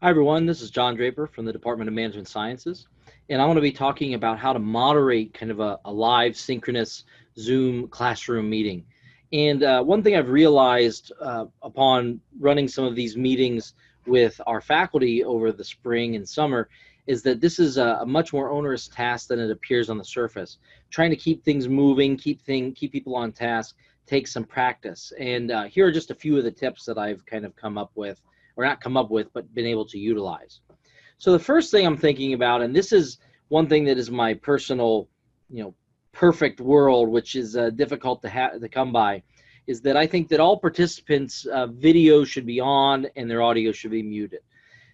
Hi everyone, this is John Draper from the Department of Management Sciences, and I'm going to be talking about how to moderate kind of a live synchronous Zoom classroom meeting. And one thing I've realized upon running some of these meetings with our faculty over the spring and summer is that this is a much more onerous task than it appears on the surface. Trying to keep things moving, keep people on task takes some practice. And here are just a few of the tips that I've kind of come up with, or not come up with, but been able to utilize. So the first thing I'm thinking about, and this is one thing that is my personal, you know, perfect world, which is difficult to come by, is that I think that all participants' video should be on and their audio should be muted.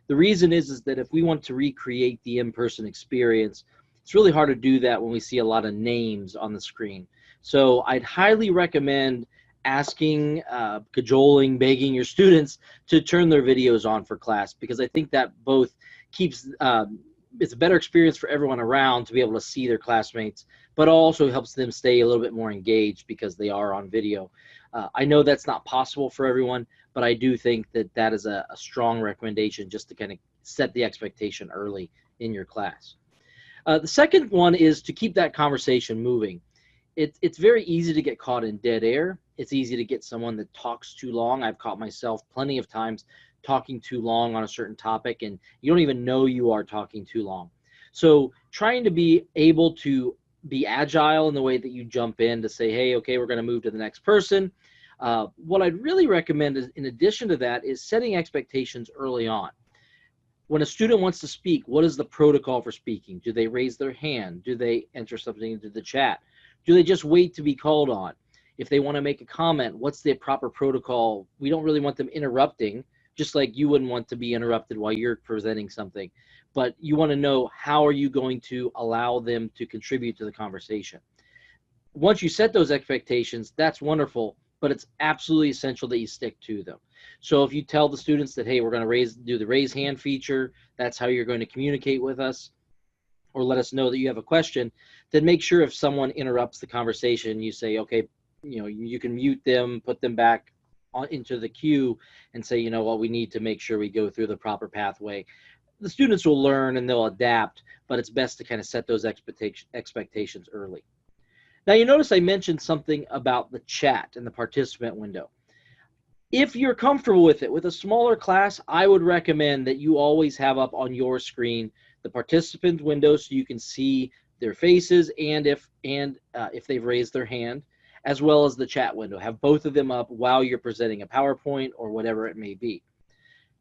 The reason is that if we want to recreate the in-person experience, it's really hard to do that when we see a lot of names on the screen. So I'd highly recommend asking, cajoling, begging your students to turn their videos on for class, because I think that both keeps it's a better experience for everyone around to be able to see their classmates, but also helps them stay a little bit more engaged because they are on video. I know that's not possible for everyone, but I do think that that is a strong recommendation just to kind of set the expectation early in your class. The second one is to keep that conversation moving. It's very easy to get caught in dead air. It's easy to get someone that talks too long. I've caught myself plenty of times talking too long on a certain topic, and you don't even know you are talking too long. So trying to be able to be agile in the way that you jump in to say, hey, okay, we're going to move to the next person. What I'd really recommend is, in addition to that, is setting expectations early on. When a student wants to speak, what is the protocol for speaking? Do they raise their hand? Do they enter something into the chat? Do they just wait to be called on? If they want to make a comment, what's the proper protocol? We don't really want them interrupting, just like you wouldn't want to be interrupted while you're presenting something. But you want to know, how are you going to allow them to contribute to the conversation? Once you set those expectations, that's wonderful, but it's absolutely essential that you stick to them. So if you tell the students that, hey, we're going to do the raise hand feature, that's how you're going to communicate with us, or let us know that you have a question, then make sure if someone interrupts the conversation, you say, okay, you can mute them, put them back into the queue, and say, you know what, we need to make sure we go through the proper pathway. The students will learn and they'll adapt, but it's best to kind of set those expectations early. Now, you notice I mentioned something about the chat and the participant window. If you're comfortable with it, with a smaller class, I would recommend that you always have up on your screen the participant window so you can see their faces and if they've raised their hand, as well as the chat window. Have both of them up while you're presenting a PowerPoint or whatever it may be.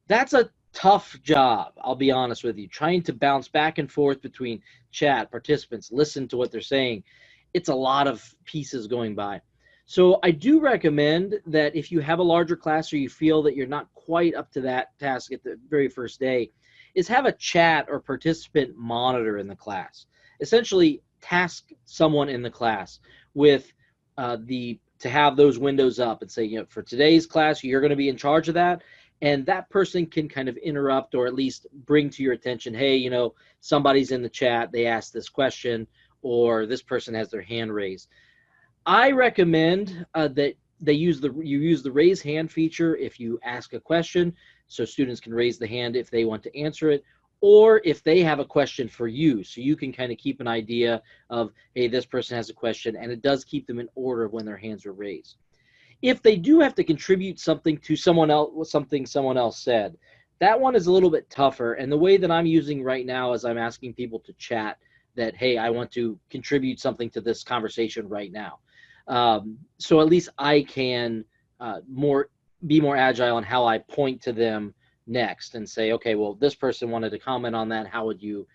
That's a tough job, I'll be honest with you, trying to bounce back and forth between chat, participants, listen to what they're saying. It's a lot of pieces going by. So I do recommend that if you have a larger class or you feel that you're not quite up to that task at the very first day, is have a chat or participant monitor in the class. Essentially, task someone in the class with to have those windows up and say, for today's class, you're going to be in charge of that. And that person can kind of interrupt or at least bring to your attention, hey, somebody's in the chat, they asked this question, or this person has their hand raised. I recommend that you use the raise hand feature if you ask a question, so students can raise the hand if they want to answer it, or if they have a question for you, so you can kind of keep an idea of, hey, this person has a question, and it does keep them in order when their hands are raised. If they do have to contribute something to someone else said, that one is a little bit tougher. And the way that I'm using right now is I'm asking people to chat that, hey, I want to contribute something to this conversation right now. So at least I can be more agile in how I point to them next and say, okay, well, this person wanted to comment on that. How would you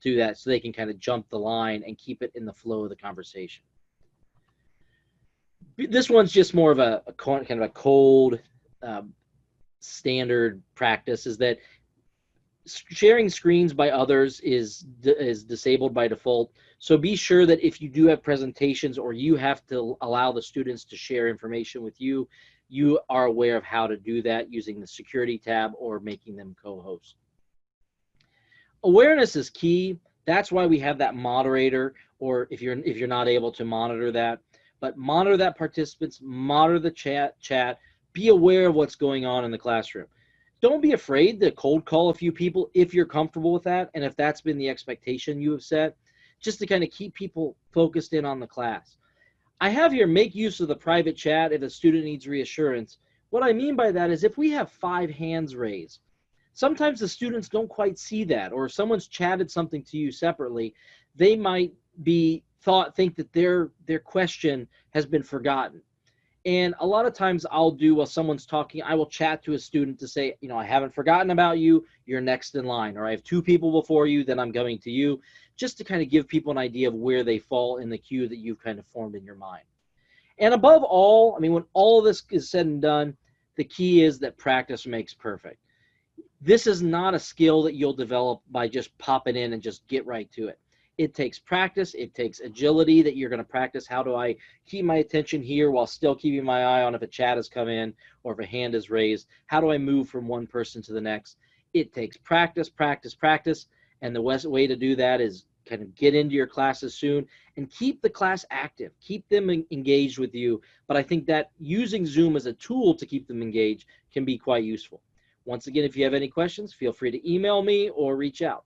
do that? So they can kind of jump the line and keep it in the flow of the conversation. This one's just more of a kind of a cold standard practice, is that sharing screens by others is disabled by default. So be sure that if you do have presentations or you have to allow the students to share information with you, you are aware of how to do that using the security tab or making them co-host. Awareness is key. That's why we have that moderator, or if you're not able to monitor that, but monitor that participants, monitor the chat, be aware of what's going on in the classroom. Don't be afraid to cold call a few people if you're comfortable with that, and if that's been the expectation you have set, just to kind of keep people focused in on the class. I have here, make use of the private chat if a student needs reassurance. What I mean by that is if we have 5 hands raised, sometimes the students don't quite see that, or if someone's chatted something to you separately, they might think that their question has been forgotten. And a lot of times I'll do, while someone's talking, I will chat to a student to say, I haven't forgotten about you. You're next in line. Or I have 2 people before you, then I'm going to you, just to kind of give people an idea of where they fall in the queue that you've kind of formed in your mind. And above all, when all of this is said and done, the key is that practice makes perfect. This is not a skill that you'll develop by just popping in and just get right to it. It takes practice. It takes agility, that you're going to practice. How do I keep my attention here while still keeping my eye on if a chat has come in or if a hand is raised? How do I move from one person to the next? It takes practice, practice, practice. And the best way to do that is kind of get into your classes soon and keep the class active. Keep them engaged with you. But I think that using Zoom as a tool to keep them engaged can be quite useful. Once again, if you have any questions, feel free to email me or reach out.